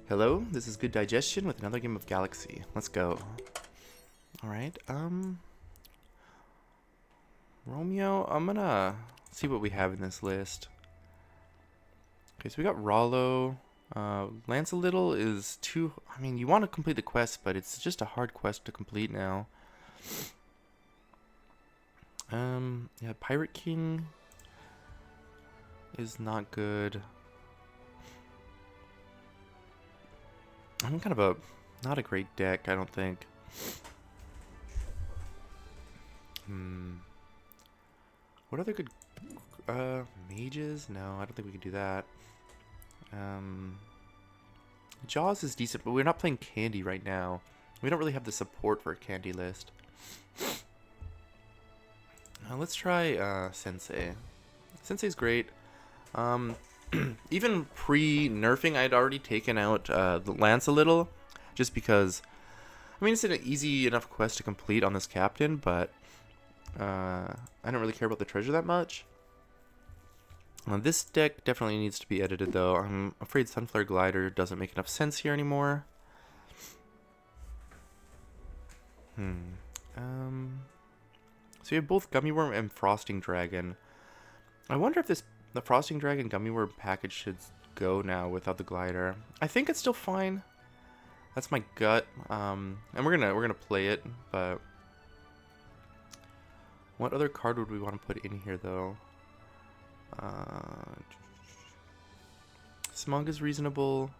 Hello, this is Good Digestion with another game of Galaxy. Let's go. Alright, Romeo, I'm gonna see what we have in this list. Okay, so we got Rollo. Lance a Little is too... I mean, you want to complete the quest, but it's just a hard quest to complete now. Yeah, Pirate King is not good. I'm kind of not a great deck, I don't think. What other good mages? No, I don't think we can do that. Jaws is decent, but we're not playing Candy right now. We don't really have the support for a Candy list. Let's try Sensei. Sensei's great. Even pre-nerfing, I'd already taken out the Lance a little, just because, I mean, it's an easy enough quest to complete on this captain, but I don't really care about the treasure that much. This deck definitely needs to be edited, though. I'm afraid Sunflare Glider doesn't make enough sense here anymore. So we have both Gummy Wyrm and Frosting Dragon. I wonder if the Frosting Dragon Gummy Wyrm package should go now without the glider. I think it's still fine. That's my gut. And we're gonna play it, but what other card would we want to put in here though? Smug is reasonable.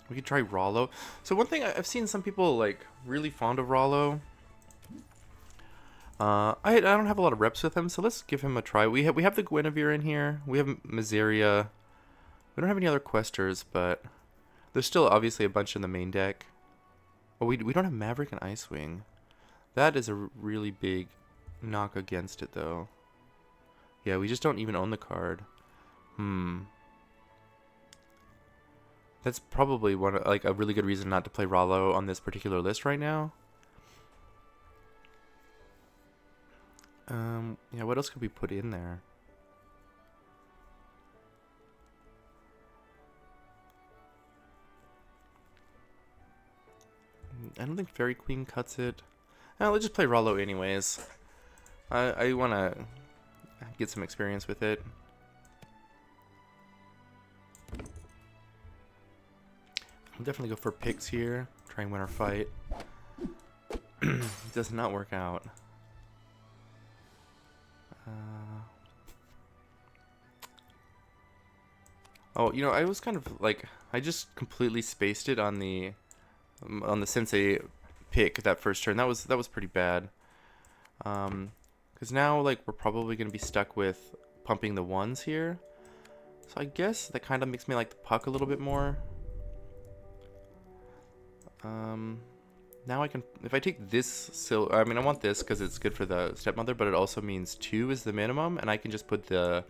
We could try Rollo. So one thing I've seen some people like really fond of Rollo. I don't have a lot of reps with him, so let's give him a try. We have the Guinevere in here. We have Miseria. We don't have any other questers, but there's still obviously a bunch in the main deck. Oh, we don't have Maverick and Icewing. That is a really big knock against it, though. Yeah, we just don't even own the card. That's probably a really good reason not to play Rollo on this particular list right now. Yeah, what else could we put in there? I don't think Fairy Queen cuts it. Let's just play Rollo anyways. I want to get some experience with it. I'll definitely go for picks here. Try and win our fight. It does not work out. Oh, you know, I was kind of like, I just completely spaced it on the Sensei pick that first turn. That was pretty bad. Because now like we're probably gonna be stuck with pumping the ones here. So I guess that kind of makes me like the puck a little bit more. Now I can, if I take this I mean, I want this because it's good for the stepmother, but it also means 2 is the minimum, and I can just put the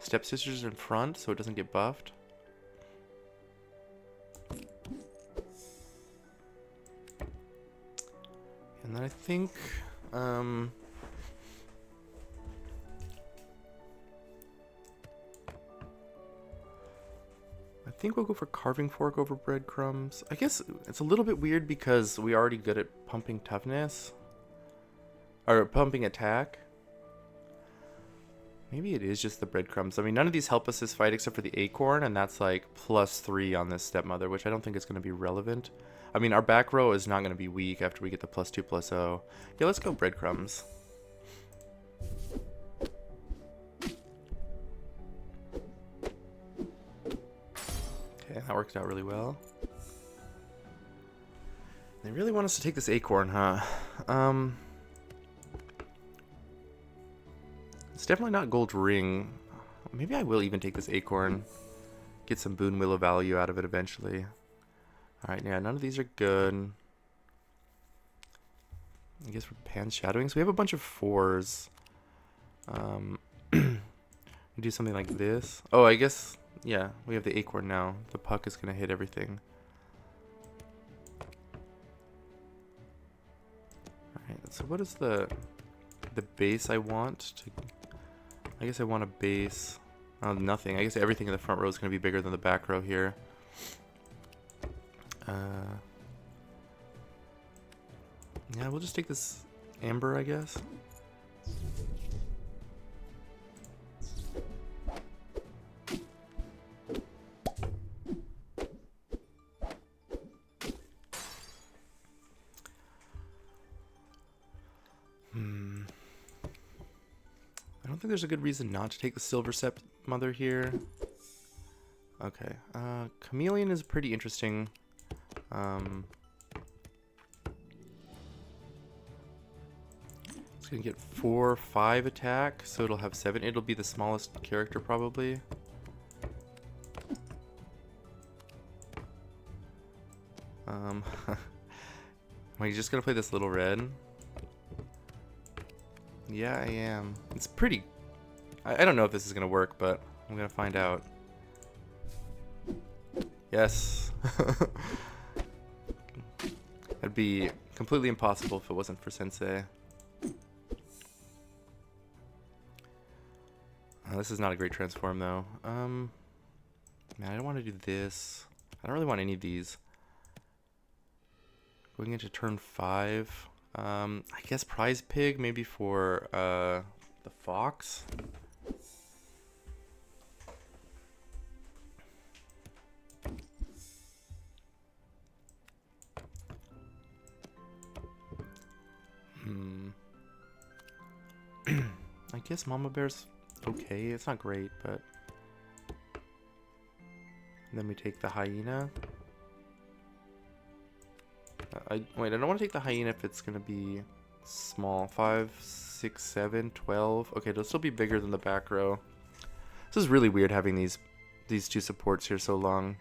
stepsisters in front so it doesn't get buffed. And then I think, we'll go for Carving Fork over Breadcrumbs. I guess it's a little bit weird because we're already good at pumping toughness. Or pumping attack. Maybe it is just the Breadcrumbs. I mean, none of these help us this fight except for the Acorn, and that's like +3 on this stepmother, which I don't think is going to be relevant. I mean, our back row is not going to be weak after we get the +2/+0. Yeah, let's go Breadcrumbs. Okay, that worked out really well. They really want us to take this Acorn, huh? It's definitely not Gold Ring. Maybe I will even take this Acorn. Get some Boon Willow value out of it eventually. Alright, yeah, none of these are good. I guess we're Pan Shadowing. So we have a bunch of 4s. Do something like this. Oh, I guess, yeah, we have the Acorn now. The puck is going to hit everything. Alright, so what is the base I want to... I guess I want a base. Oh, nothing. I guess everything in the front row is going to be bigger than the back row here. Yeah, we'll just take this amber, I guess. I don't think there's a good reason not to take the silver set mother here. Okay, chameleon is pretty interesting. It's gonna get 4, 5 attack, so it'll have 7. It'll be the smallest character probably. Am I just gonna play this little red? Yeah, I am. It's pretty... I don't know if this is gonna work, but I'm gonna find out. Yes. That'd be completely impossible if it wasn't for Sensei. This is not a great transform, though. Man, I don't want to do this. I don't really want any of these. Going into turn 5. I guess prize pig, maybe for the fox. I guess Mama Bear's okay. It's not great, but... And then we take the hyena. Wait, I don't want to take the hyena if it's going to be small. 5, 6, 7, 12. Okay, it'll still be bigger than the back row. This is really weird having these two supports here so long.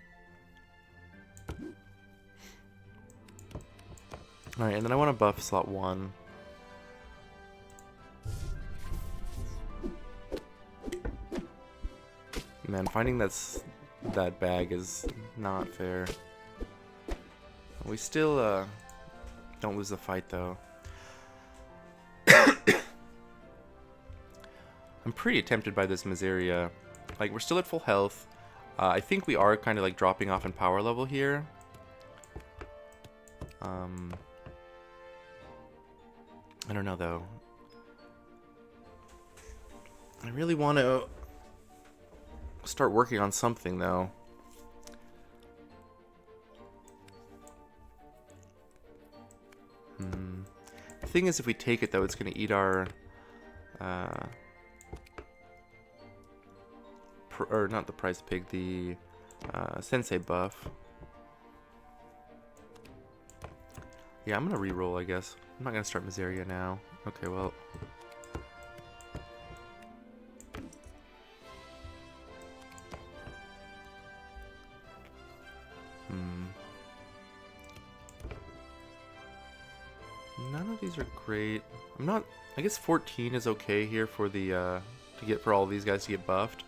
Alright, and then I want to buff slot 1. Man, finding that bag is not fair. We still don't lose the fight though. I'm pretty tempted by this Miseria. Like, we're still at full health. I think we are kind of like dropping off in power level here. I don't know though. I really want to start working on something though. The thing is, if we take it though, it's going to eat our or not the prize pig, the Sensei buff. Yeah, I'm going to re-roll, I guess. I'm not going to start Miseria now. Okay, well. None of these are great. I'm not... I guess 14 is okay here for the, for all these guys to get buffed.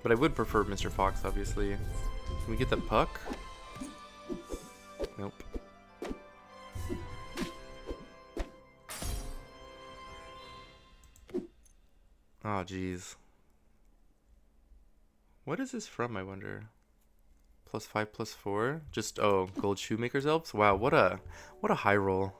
But I would prefer Mr. Fox, obviously. Can we get the puck? Nope. Oh, jeez. What is this from, I wonder? +5, +4? Just, oh, gold shoemaker's elves? Wow, what a high roll.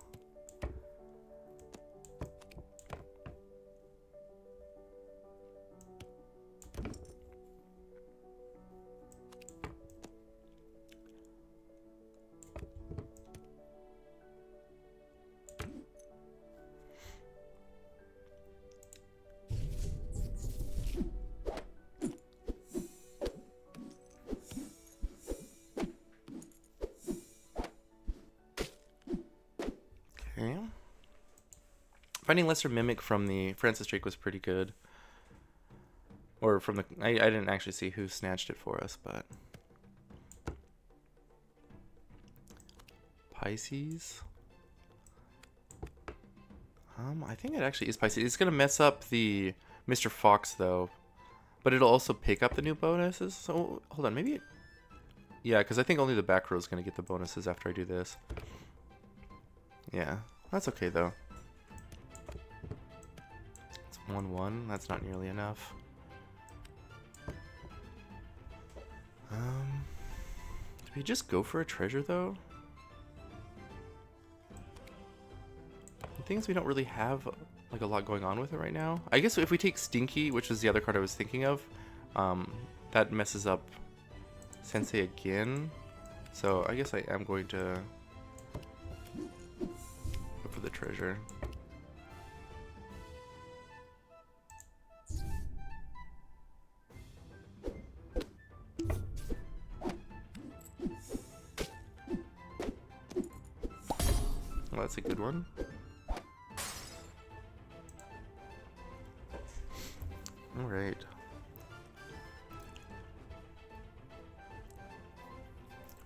Finding Lesser Mimic from the Francis Drake was pretty good. Or from the... I didn't actually see who snatched it for us, but... Pisces? I think it actually is Pisces. It's going to mess up the Mr. Fox, though. But it'll also pick up the new bonuses. So, hold on, maybe... Yeah, because I think only the back row is going to get the bonuses after I do this. Yeah, that's okay, though. 1-1. That's not nearly enough. Do we just go for a treasure though? The thing is, we don't really have like a lot going on with it right now. I guess if we take Stinky, which was the other card I was thinking of, that messes up Sensei again. So I guess I am going to go for the treasure. Well, that's a good one. All right.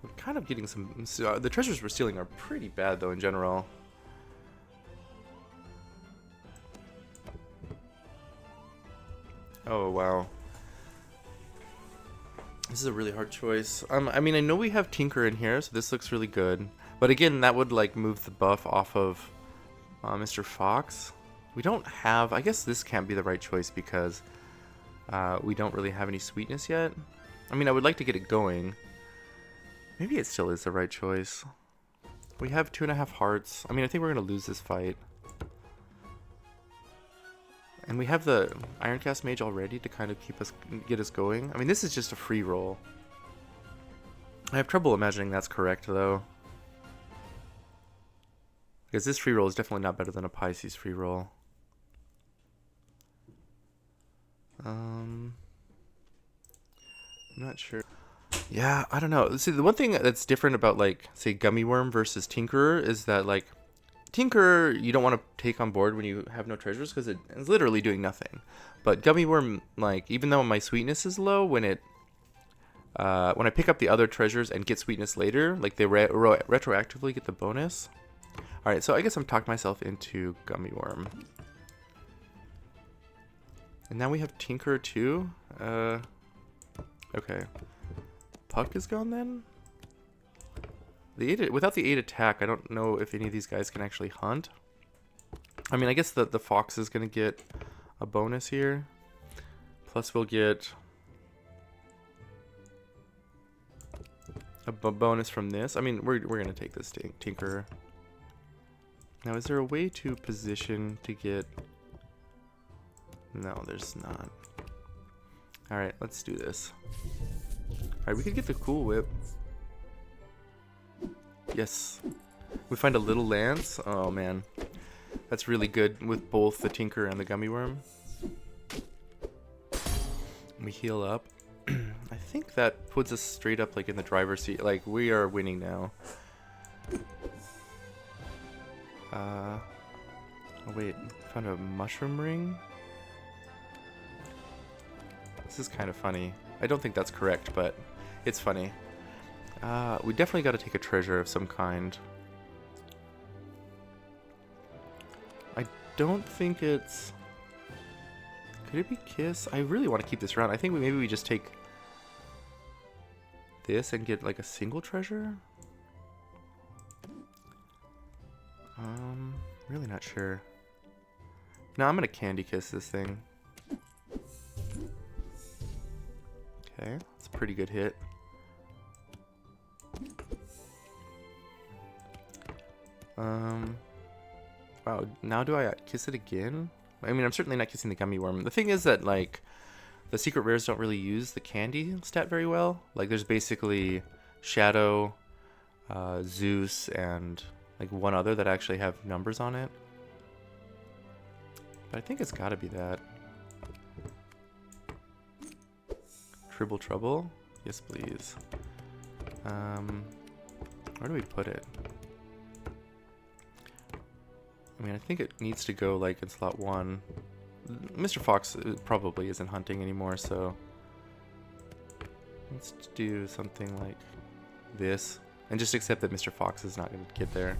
We're kind of getting some... the treasures we're stealing are pretty bad, though, in general. Oh, wow. This is a really hard choice. I mean, I know we have Tinker in here, so this looks really good. But again, that would, like, move the buff off of Mr. Fox. We don't have... I guess this can't be the right choice because we don't really have any sweetness yet. I mean, I would like to get it going. Maybe it still is the right choice. We have 2.5 hearts. I mean, I think we're going to lose this fight. And we have the Ironcast Mage already to kind of get us going. I mean, this is just a free roll. I have trouble imagining that's correct, though. Because this free roll is definitely not better than a Pisces free roll. I'm not sure. Yeah, I don't know. See, the one thing that's different about, like, say, Gummy Wyrm versus Tinkerer is that, like, Tinkerer you don't want to take on board when you have no treasures because it's literally doing nothing. But Gummy Wyrm, like, even though my sweetness is low, when I pick up the other treasures and get sweetness later, like, they retroactively get the bonus. Alright, so I guess I'm talking myself into Gummy Wyrm. And now we have Tinker too. Okay. Puck is gone then? Without the 8 attack, I don't know if any of these guys can actually hunt. I mean, I guess the Fox is going to get a bonus here. Plus we'll get a bonus from this. I mean, we're going to take this Tinker. Now, is there a way to position to get... No, there's not. Alright, let's do this. Alright, we could get the Cool Whip. Yes. We find a little lance. Oh, man. That's really good with both the Tinker and the Gummy Wyrm. We heal up. I think that puts us straight up, like, in the driver's seat. Like, we are winning now. Oh, wait. Found a mushroom ring? This is kind of funny. I don't think that's correct, but it's funny. We definitely got to take a treasure of some kind. I don't think it's... Could it be Kiss? I really want to keep this around. I think maybe we just take this and get like a single treasure? Really not sure. No, I'm gonna Candy Kiss this thing. Okay, that's a pretty good hit. Wow, now do I kiss it again? I mean, I'm certainly not kissing the Gummy Wyrm. The thing is that, like, the secret rares don't really use the candy stat very well. Like, there's basically Shadow, Zeus, and, like, one other that actually have numbers on it. But I think it's gotta be that. Tribble Trouble? Yes, please. Where do we put it? I mean, I think it needs to go, like, in slot 1. Mr. Fox probably isn't hunting anymore, so... Let's do something like this. And just accept that Mr. Fox is not going to get there.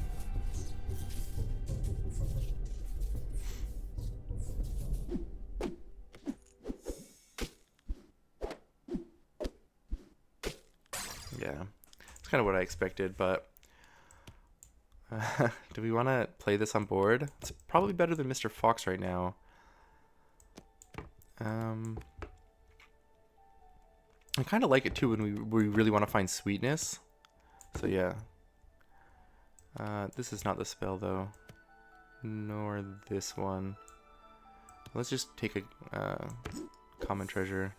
Yeah. It's kind of what I expected, but... do we want to play this on board? It's probably better than Mr. Fox right now. I kind of like it too when we really want to find sweetness. So yeah. This is not the spell though, nor this one. Let's just take a common treasure.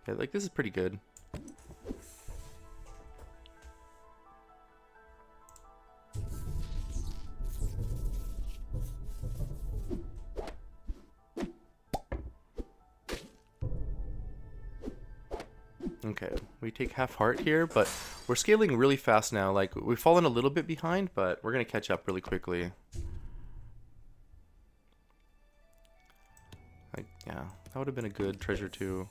Yeah, like this is pretty good. Okay, we take half heart here, but we're scaling really fast now. Like, we've fallen a little bit behind, but we're going to catch up really quickly. Like, yeah, that would have been a good treasure to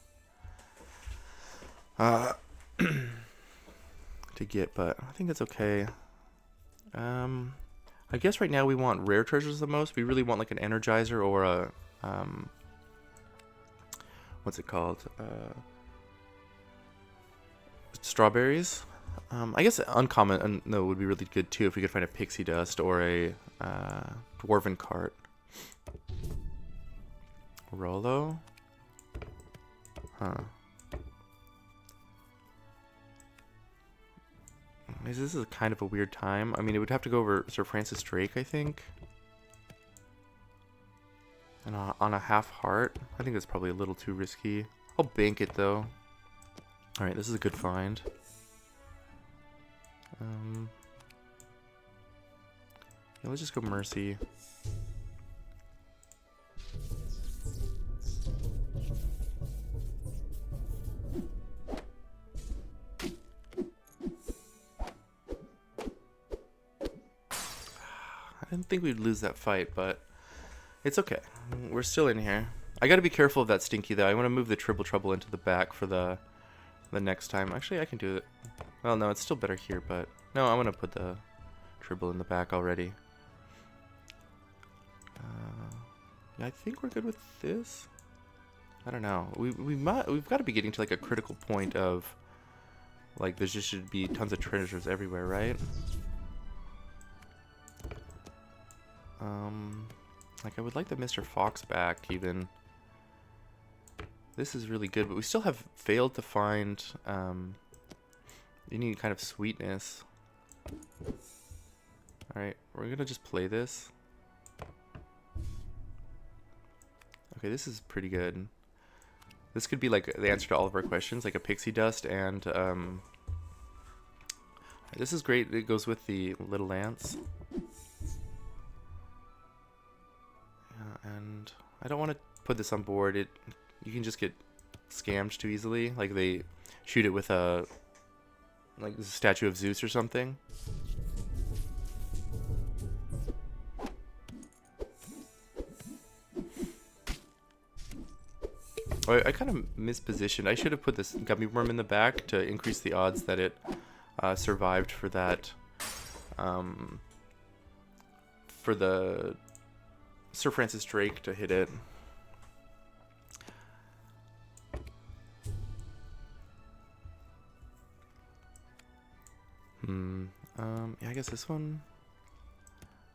get, but I think that's okay. I guess right now we want rare treasures the most. We really want like an energizer or a, what's it called? Strawberries. I guess uncommon no would be really good too if we could find a pixie dust or a dwarven cart. Rolo? Huh. This is kind of a weird time. I mean, it would have to go over Sir Francis Drake, I think. And on a half heart. I think that's probably a little too risky. I'll bank it though. Alright, this is a good find. Yeah, let's just go Mercy. I didn't think we'd lose that fight, but it's okay. We're still in here. I gotta be careful of that Stinky though. I want to move the Triple Trouble into the back for the next time. Actually, I can do it. Well, no, it's still better here, but no, I'm gonna put the Tribble in the back already. Yeah, I think we're good with this. I don't know. We've got to be getting to like a critical point of like there just should be tons of treasures everywhere, right? Like I would like the Mr. Fox back even. This is really good, but we still have failed to find any kind of sweetness. Alright, we're gonna just play this. Okay, this is pretty good. This could be like the answer to all of our questions, like a pixie dust, and this is great. It goes with the little ants. Yeah, and I don't want to put this on board. You can just get scammed too easily. Like they shoot it with a like the statue of Zeus or something. Oh, I kind of mispositioned. I should have put this Gummy Wyrm in the back to increase the odds that it survived for that for the Sir Francis Drake to hit it. Yeah, I guess this one.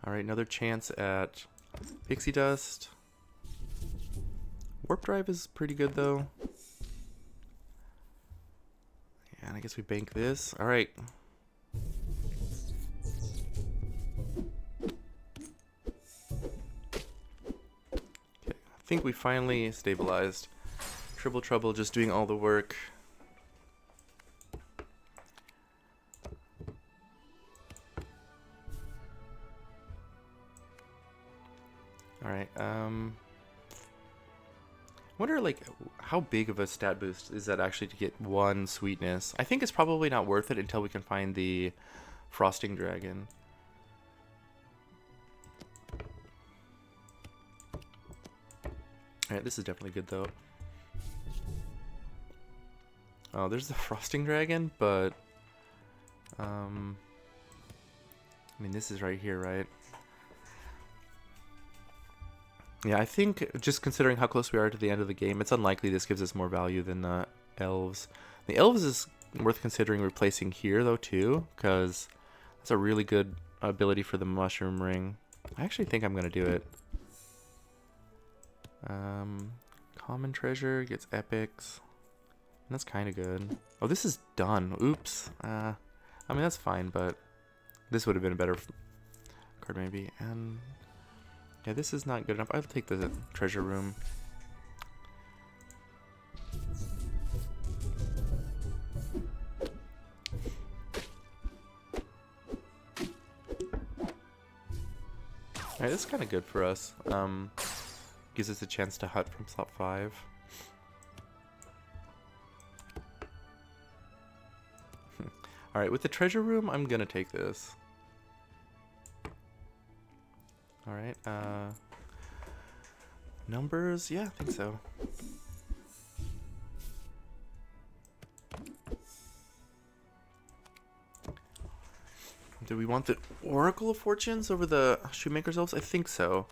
Alright, another chance at Pixie Dust. Warp Drive is pretty good, though. Yeah, and I guess we bank this. Alright. Okay, I think we finally stabilized. Triple Trouble just doing all the work. Alright, wonder like how big of a stat boost is that actually to get one sweetness? I think it's probably not worth it until we can find the Frosting Dragon. Alright, this is definitely good though. Oh, there's the Frosting Dragon, but I mean this is right here, right? Yeah, I think just considering how close we are to the end of the game, it's unlikely this gives us more value than the elves. The elves is worth considering replacing here, though, too, because that's a really good ability for the mushroom ring. I actually think I'm going to do it. Common treasure gets epics. That's kind of good. Oh, this is done. Oops. I mean, that's fine, but this would have been a better card maybe. And yeah, this is not good enough. I'll take the treasure room. Alright, this is kind of good for us. Gives us a chance to hut from slot 5. Alright, with the treasure room, I'm gonna take this. Alright, numbers? Yeah, I think so. Do we want the Oracle of Fortunes over the Shoemaker's Elves? I think so.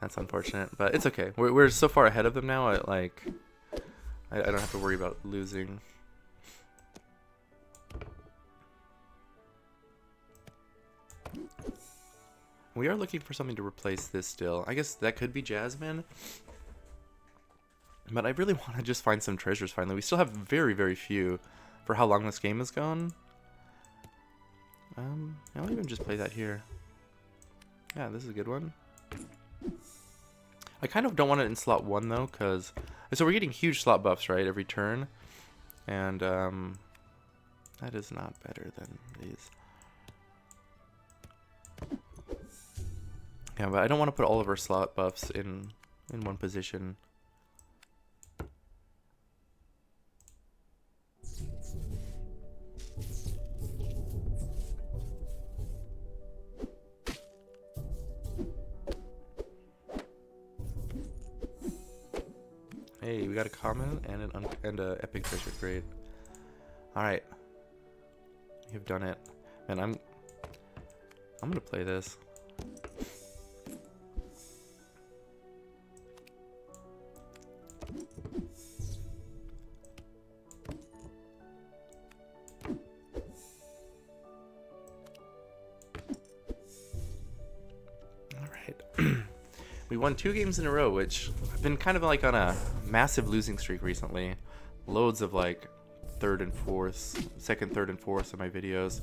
That's unfortunate, but it's okay. We're so far ahead of them now. I don't have to worry about losing. We are looking for something to replace this still. I guess that could be Jasmine. But I really want to just find some treasures finally. We still have very, very few for how long this game has gone. I'll even just play that here. Yeah, this is a good one. I kind of don't want it in slot 1 though, because so we're getting huge slot buffs, right, every turn. And that is not better than these. Yeah, but I don't want to put all of our slot buffs in one position. Hey, we got a common and a epic treasure. Great. All right, you've done it, and I'm gonna play this. All right. We won 2 games in a row, which I've been kind of like on a massive losing streak recently. Loads of like second, third, and fourths in my videos.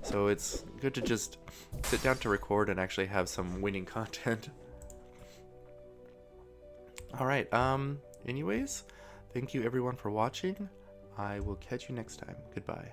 So it's good to just sit down to record and actually have some winning content. Alright, anyways, thank you everyone for watching. I will catch you next time. Goodbye.